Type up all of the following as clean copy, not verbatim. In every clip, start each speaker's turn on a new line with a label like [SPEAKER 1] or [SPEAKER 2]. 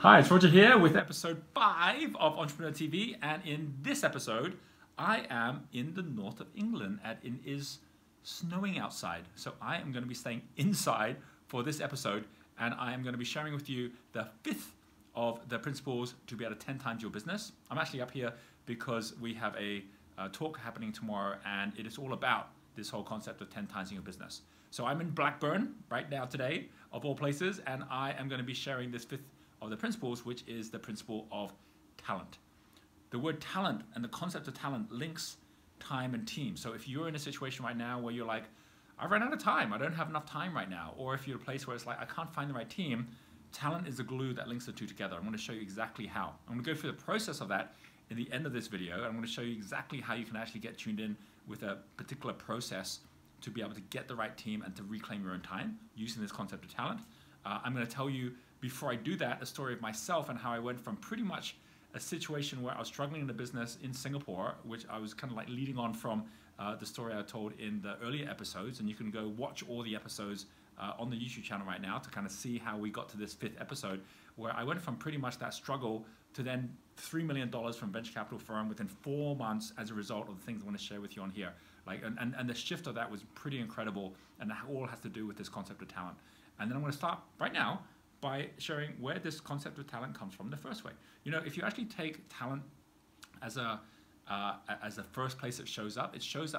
[SPEAKER 1] Hi, it's Roger here with episode 5 of Entrepreneur TV, and in this episode I am in the north of England and it is snowing outside. So I am going to be staying inside for this episode, and I am going to be sharing with you the 5th of the principles to be able to 10 times your business. I'm actually up here because we have a talk happening tomorrow, and it is all about this whole concept of 10 times your business. So I'm in Blackburn right now today, of all places, and I am going to be sharing this 5th of the principles, which is the principle of talent. The word talent and the concept of talent links time and team. So if you're in a situation right now where you're like, I've run out of time, I don't have enough time right now, or if you're in a place where it's like, I can't find the right team, talent is the glue that links the two together. I'm going to show you exactly how. I'm going to go through the process of that in the end of this video. I'm going to show you exactly how you can actually get tuned in with a particular process to be able to get the right team and to reclaim your own time using this concept of talent. I'm going to tell you, before I do that, a story of myself and how I went from pretty much a situation where I was struggling in the business in Singapore, which I was kind of like leading on from the story I told in the earlier episodes, and you can go watch all the episodes on the YouTube channel right now to kind of see how we got to this 5th episode, where I went from pretty much that struggle to then $3 million from venture capital firm within 4 months as a result of the things I want to share with you on here. Like, and the shift of that was pretty incredible, and that all has to do with this concept of talent. And then I'm going to start right now by sharing where this concept of talent comes from in the first way. You know, if you actually take talent as the first place it shows up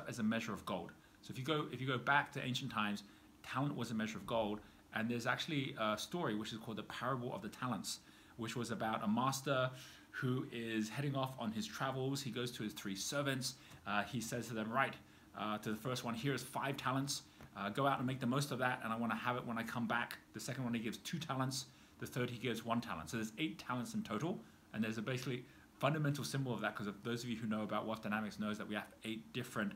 [SPEAKER 1] as a measure of gold. So if you go back to ancient times, talent was a measure of gold, and there's actually a story which is called the parable of the talents, which was about a master who is heading off on his travels. He goes to his 3 servants. He says to them, right, to the first one, here's 5 talents. Go out and make the most of that, and I want to have it when I come back. The second one, he gives 2 talents. The third, he gives 1 talent. So there's 8 talents in total, and there's a basically fundamental symbol of that, because those of you who know about wealth dynamics knows that we have 8 different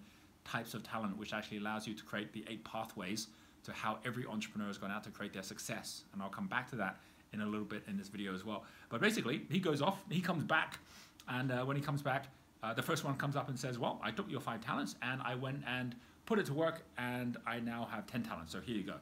[SPEAKER 1] types of talent, which actually allows you to create the 8 pathways to how every entrepreneur has gone out to create their success. And I'll come back to that in a little bit in this video as well. But basically, he goes off, he comes back, and when he comes back, the first one comes up and says, well, I took your 5 talents, and I went and put it to work, and I now have 10 talents, so here you go.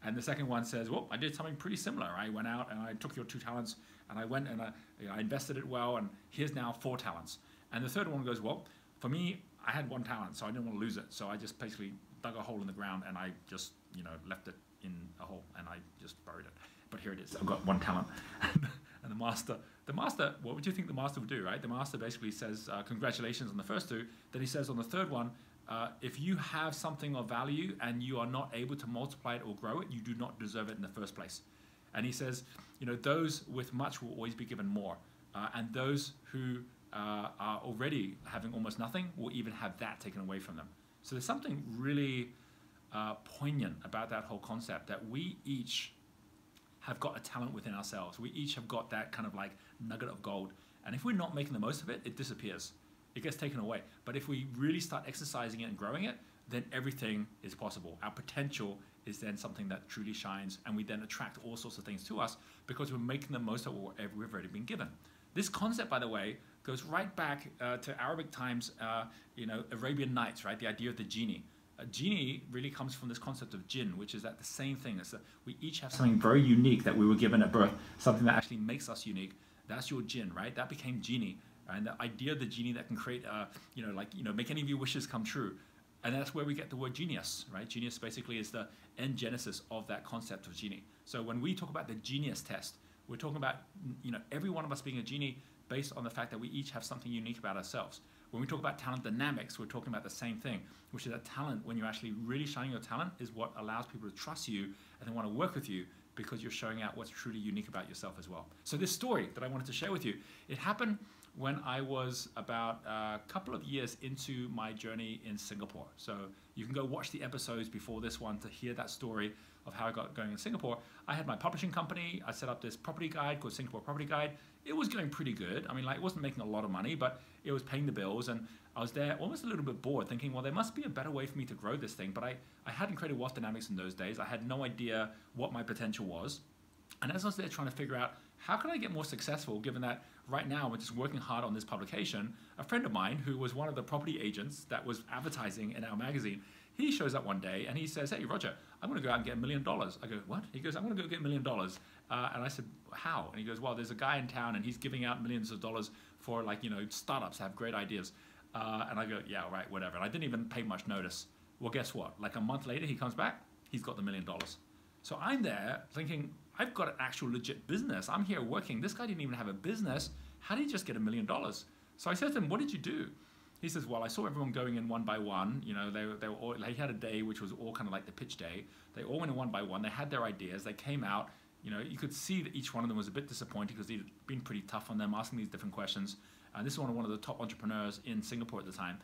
[SPEAKER 1] And the second one says, well, I did something pretty similar. I went out and I took your 2 talents, and I went and I invested it well, and here's now 4 talents. And the third one goes, well, for me, I had 1 talent, so I didn't want to lose it. So I just basically dug a hole in the ground, and I just, left it in a hole, and I just buried it. But here it is, I've got 1 talent. And the master, what would you think the master would do, right? The master basically says, congratulations on the first 2. Then he says on the third one, if you have something of value and you are not able to multiply it or grow it, you do not deserve it in the first place. And he says, those with much will always be given more. And those who are already having almost nothing will even have that taken away from them. So there's something really poignant about that whole concept, that we each have got a talent within ourselves. We each have got that kind of like nugget of gold. And if we're not making the most of it, it disappears. It gets taken away. But if we really start exercising it and growing it, then everything is possible. Our potential is then something that truly shines, and we then attract all sorts of things to us because we're making the most of what we've already been given. This concept, by the way, goes right back to Arabic times, Arabian Nights, right? The idea of the genie. A genie really comes from this concept of jinn, which is that the same thing. It's that we each have something very unique that we were given at birth, something that actually makes us unique. That's your jinn, right? That became genie. And the idea of the genie that can create, make any of your wishes come true. And that's where we get the word genius, right? Genius basically is the end genesis of that concept of genie. So when we talk about the genius test, we're talking about, every one of us being a genie based on the fact that we each have something unique about ourselves. When we talk about talent dynamics, we're talking about the same thing, which is that talent, when you're actually really shining your talent, is what allows people to trust you and they want to work with you, because you're showing out what's truly unique about yourself as well. So this story that I wanted to share with you, it happened when I was about a couple of years into my journey in Singapore. So you can go watch the episodes before this one to hear that story of how I got going in Singapore. I had my publishing company. I set up this property guide called Singapore Property Guide. It was going pretty good. I mean, it wasn't making a lot of money, but it was paying the bills. And I was there almost a little bit bored, thinking, well, there must be a better way for me to grow this thing. But I hadn't created wealth dynamics in those days. I had no idea what my potential was. And as I was there trying to figure out, how can I get more successful, given that right now we're just working hard on this publication, a friend of mine who was one of the property agents that was advertising in our magazine, He shows up one day and he says, hey, Roger, I'm going to go out and get $1 million. I go, what? He goes, I'm going to go get $1 million. And I said, how? And he goes, well, there's a guy in town and he's giving out millions of dollars for like, startups have great ideas. And I go, yeah, right, whatever. And I didn't even pay much notice. Well, guess what? Like a month later, he comes back, he's got the $1 million. So I'm there thinking, I've got an actual legit business. I'm here working. This guy didn't even have a business. How did he just get $1 million? So I said to him, what did you do? He says, well, I saw everyone going in one by one. They were all, he had a day which was all kind of like the pitch day. They all went in one by one. They had their ideas. They came out. You could see that each one of them was a bit disappointed because he'd been pretty tough on them, asking these different questions. This is one of the top entrepreneurs in Singapore at the time.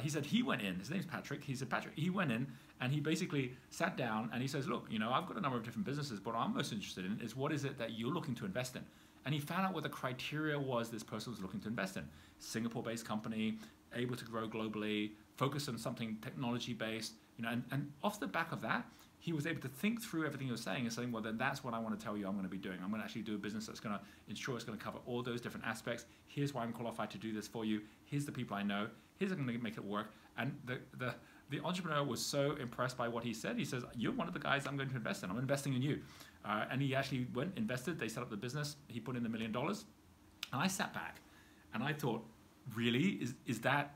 [SPEAKER 1] He said he went in. His name's Patrick. He said, Patrick, he went in and he basically sat down and he says, look, I've got a number of different businesses, but what I'm most interested in is what is it that you're looking to invest in? And he found out what the criteria was this person was looking to invest in. Singapore-based company, able to grow globally, focus on something technology-based, and off the back of that, he was able to think through everything he was saying and saying, well, then that's what I want to tell you I'm going to be doing. I'm going to actually do a business that's going to ensure it's going to cover all those different aspects. Here's why I'm qualified to do this for you. Here's the people I know. Here's how I'm going to make it work. And the entrepreneur was so impressed by what he said. He says, you're one of the guys I'm going to invest in. I'm investing in you. And he actually went, invested. They set up the business. He put in $1 million. And I sat back and I thought, really? Is that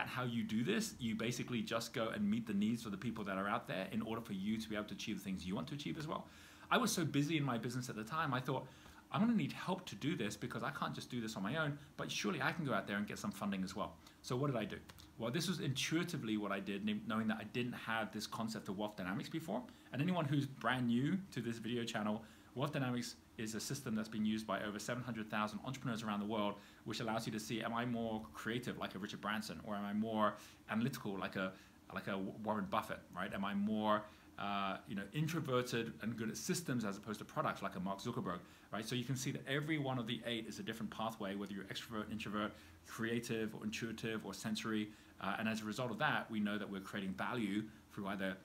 [SPEAKER 1] how you do this? You basically just go and meet the needs of the people that are out there in order for you to be able to achieve the things you want to achieve as well. I was so busy in my business at the time, I thought, I'm going to need help to do this because I can't just do this on my own, but surely I can go out there and get some funding as well. So what did I do? Well, this was intuitively what I did, knowing that I didn't have this concept of wealth dynamics before. And anyone who's brand new to this video channel, wealth dynamics is a system that's been used by over 700,000 entrepreneurs around the world, which allows you to see, am I more creative like a Richard Branson, or am I more analytical like a Warren Buffett, right? Am I more introverted and good at systems as opposed to products like a Mark Zuckerberg, right? So you can see that every one of the 8 is a different pathway, whether you're extrovert, introvert, creative or intuitive or sensory. And as a result of that, we know that we're creating value through either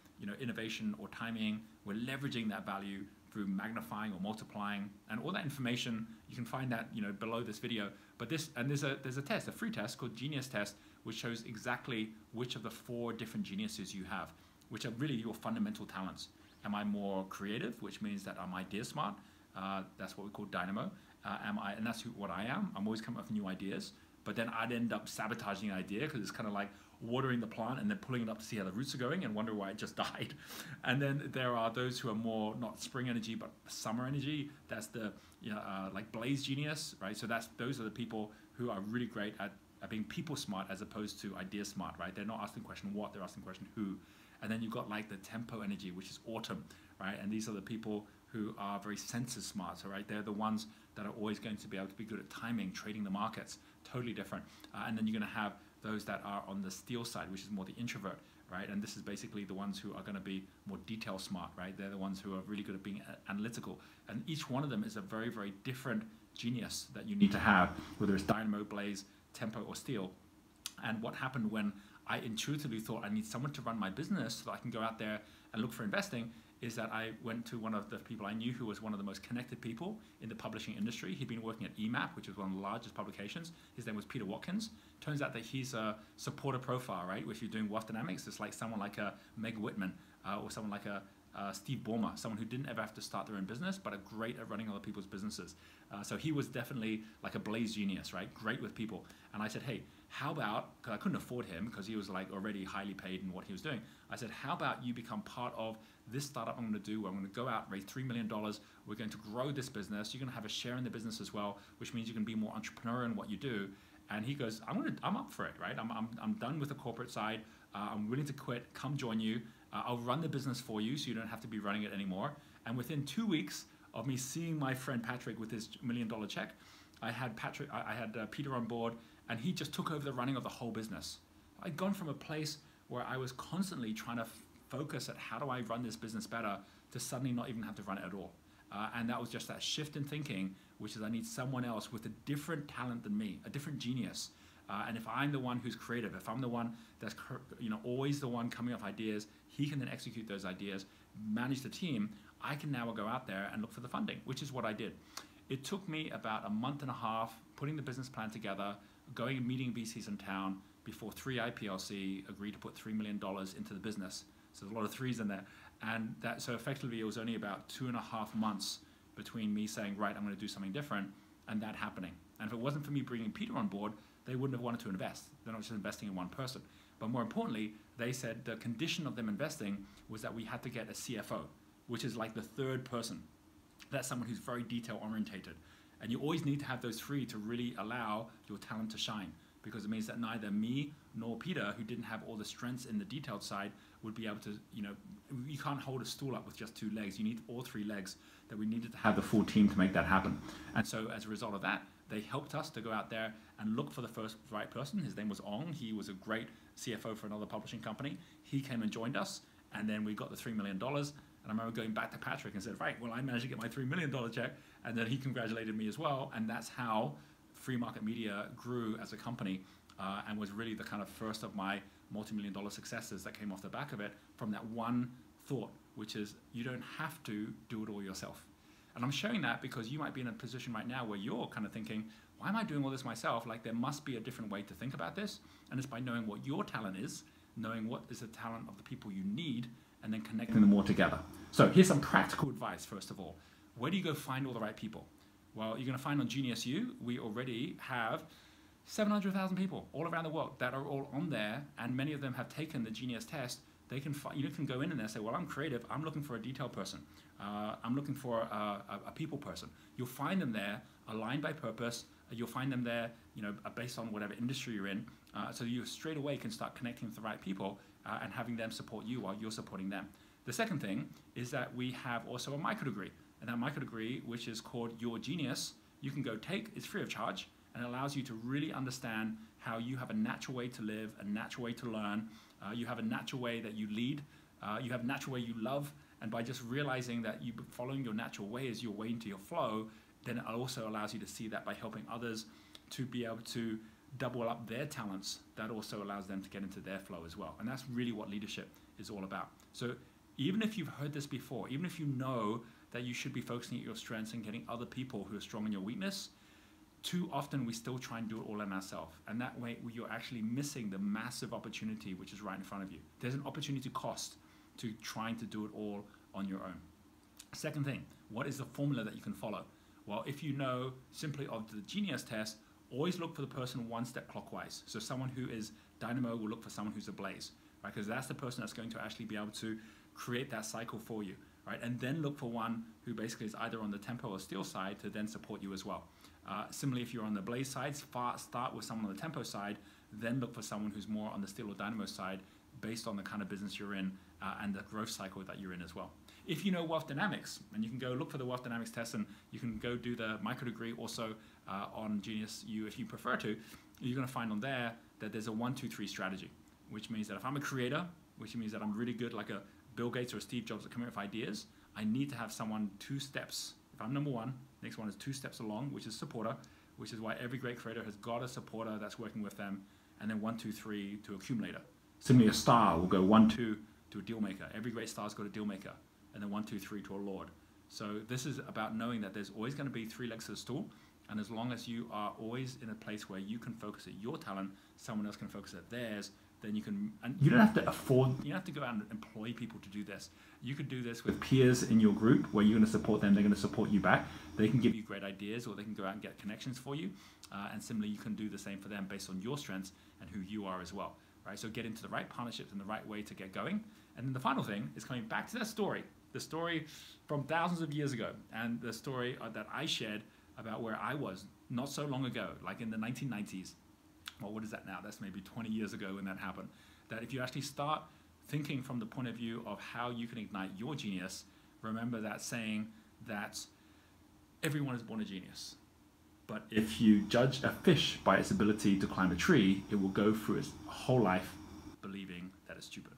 [SPEAKER 1] innovation or timing. We're leveraging that value through magnifying or multiplying, and all that information you can find that below this video. But there's a test, a free test called Genius Test, which shows exactly which of the 4 different geniuses you have, which are really your fundamental talents. Am I more creative, which means that I'm idea smart? That's what we call dynamo. And that's what I am. I'm always coming up with new ideas, but then I'd end up sabotaging an idea because it's kind of like watering the plant and then pulling it up to see how the roots are going and wonder why it just died. And then there are those who are more not spring energy but summer energy. That's the like blaze genius, right? So those are the people who are really great at being people smart as opposed to idea smart, right? They're not asking the question what, they're asking the question who. And then you've got like the tempo energy, which is autumn, right? And these are the people who are very senses smart, so right? They're the ones that are always going to be able to be good at timing, trading the markets, totally different. And then you're going to have those that are on the steel side, which is more the introvert, right? And this is basically the ones who are going to be more detail smart, right? They're the ones who are really good at being analytical. And each one of them is a very, very different genius that you need to have, whether it's dynamo, blaze, tempo, or steel. And what happened when I intuitively thought I need someone to run my business so that I can go out there and look for investing is that I went to one of the people I knew who was one of the most connected people in the publishing industry. He'd been working at EMAP, which was one of the largest publications. His name was Peter Watkins. Turns out that he's a supporter profile, right? If you're doing wealth dynamics, it's like someone like a Meg Whitman or someone like a Steve Ballmer, someone who didn't ever have to start their own business, but are great at running other people's businesses. So he was definitely like a blaze genius, right? Great with people. And I said, hey, how about, because I couldn't afford him because he was like already highly paid in what he was doing. I said, how about you become part of this startup I'm going to do where I'm going to go out, raise $3 million. We're going to grow this business. You're going to have a share in the business as well, which means you can be more entrepreneurial in what you do. And he goes, I'm up for it, right? I'm done with the corporate side. I'm willing to quit. Come join you. I'll run the business for you so you don't have to be running it anymore. And within 2 weeks of me seeing my friend Patrick with his $1 million check, I had Peter on board, and he just took over the running of the whole business. I'd gone from a place where I was constantly trying to focus at how do I run this business better to suddenly not even have to run it at all. And that was just that shift in thinking, which is I need someone else with a different talent than me, a different genius. And if I'm the one who's creative, if I'm the one that's always the one coming up with ideas, he can then execute those ideas, manage the team. I can now go out there and look for the funding, which is what I did. It took me about a month and a half putting the business plan together, going and meeting VCs in town, before 3i PLC agreed to put $3 million into the business. So there's a lot of threes in there. And that, so effectively it was only about 2.5 months between me saying, right, I'm going to do something different, and that happening. And if it wasn't for me bringing Peter on board, they wouldn't have wanted to invest. They're not just investing in one person. But more importantly, they said the condition of them investing was that we had to get a CFO, which is like the third person. That's someone who's very detail orientated. And you always need to have those three to really allow your talent to shine, because it means that neither me nor Peter, who didn't have all the strengths in the detailed side, would be able to, you know, you can't hold a stool up with just 2 legs. You need all 3 legs, that we needed to have the full team to make that happen. And so as a result of that, they helped us to go out there and look for the first right person. His name was Ong. He was a great CFO for another publishing company. He came and joined us, and then we got the $3 million. And I remember going back to Patrick and said, right, well, I managed to get my $3 million check. And then he congratulated me as well. And that's how Free Market Media grew as a company, and was really the kind of first of my multi-million-dollar successes that came off the back of it, from that one thought, which is you don't have to do it all yourself. And I'm showing that because you might be in a position right now where you're kind of thinking, why am I doing all this myself? Like, there must be a different way to think about this. And it's by knowing what your talent is, knowing what is the talent of the people you need, and then connecting them all together. So here's some practical advice, first of all. Where do you go find all the right people? Well, you're going to find on Genius U, we already have 700,000 people all around the world that are all on there, and many of them have taken the Genius test. They can you can go in and say, well, I'm creative. I'm looking for a detail person. I'm looking for a people person. You'll find them there, aligned by purpose. You'll find them there, you know, based on whatever industry you're in. So you straight away can start connecting with the right people and having them support you while you're supporting them. The second thing is that we have also a micro degree, and that micro degree, which is called Your Genius, you can go take. It's free of charge, and it allows you to really understand how you have a natural way to live, a natural way to learn. You have a natural way that you lead. You have a natural way you love. And by just realizing that you following your natural way is your way into your flow, then it also allows you to see that by helping others to be able to double up their talents, that also allows them to get into their flow as well. And that's really what leadership is all about. So even if you've heard this before, even if you know that you should be focusing at your strengths and getting other people who are strong in your weakness, too often we still try and do it all in ourselves. And that way you're actually missing the massive opportunity which is right in front of you. There's an opportunity cost to trying to do it all on your own. Second thing, what is the formula that you can follow? Well, if you know simply of the Genius test, always look for the person one step clockwise. So someone who is dynamo will look for someone who's a blaze, right? Because that's the person that's going to actually be able to create that cycle for you, right? And then look for one who basically is either on the tempo or steel side to then support you as well. Similarly, if you're on the blaze side, start with someone on the tempo side, then look for someone who's more on the steel or dynamo side based on the kind of business you're in and the growth cycle that you're in as well. If you know wealth dynamics, and you can go look for the wealth dynamics test, and you can go do the micro degree also on Genius U if you prefer to, you're going to find on there that there's a 1, 2, 3 strategy, which means that if I'm a creator, which means that I'm really good like a Bill Gates or a Steve Jobs at coming up with ideas, I need to have someone 2 steps. If I'm number 1, next one is 2 steps along, which is supporter, which is why every great creator has got a supporter that's working with them, and then 1, 2, 3 to accumulator. Similarly, a star will go 1, 2 to a deal maker. Every great star's got a deal maker, and then 1, 2, 3 to a lord. So this is about knowing that there's always going to be 3 legs to the stool, and as long as you are always in a place where you can focus at your talent, someone else can focus at theirs, then you can, and you don't have to you don't have to go out and employ people to do this. You could do this with peers in your group where you're going to support them, they're going to support you back. They can give you great ideas, or they can go out and get connections for you. And similarly, you can do the same for them based on your strengths and who you are as well. Right? So get into the right partnerships and the right way to get going. And then the final thing is coming back to that story, the story from thousands of years ago, and the story that I shared about where I was not so long ago, like in the 1990s. Well, what is that now? That's maybe 20 years ago when that happened. That if you actually start thinking from the point of view of how you can ignite your genius, remember that saying that everyone is born a genius. But if you judge a fish by its ability to climb a tree, it will go through its whole life believing that it's stupid.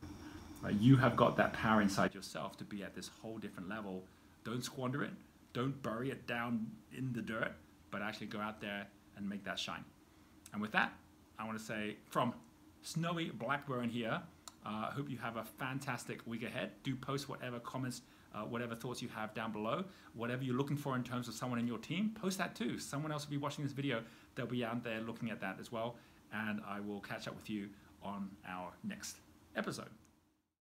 [SPEAKER 1] Right? You have got that power inside yourself to be at this whole different level. Don't squander it. Don't bury it down in the dirt, but actually go out there and make that shine. And with that, I want to say from snowy Blackburn here, I hope you have a fantastic week ahead. Do post whatever comments, whatever thoughts you have down below. Whatever you're looking for in terms of someone in your team, post that too. Someone else will be watching this video. They'll be out there looking at that as well. and I will catch up with you on our next episode.